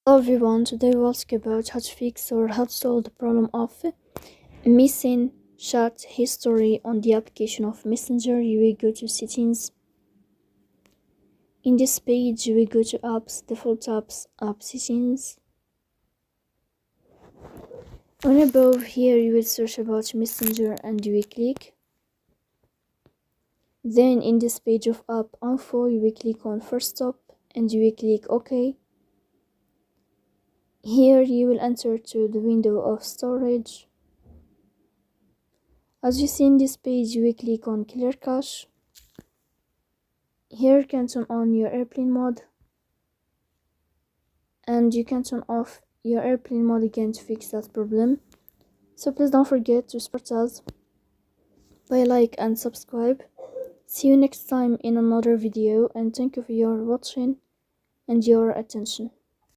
Hello everyone, today we'll talk about how to fix or how to solve the problem of missing chat history on the application of Messenger. You will go to settings. In this page, you will go to apps, default apps, app settings. On above here, you will search about Messenger and you will click. Then in this page of app info, you will click on first stop and you will click OK. Here you will enter to the window of storage. As you see in this page, you will click on clear cache. Here you can turn on your airplane mode and you can turn off your airplane mode again to fix that problem. So please don't forget to support us by like and subscribe. See you next time in another video, and thank you for your watching and your attention.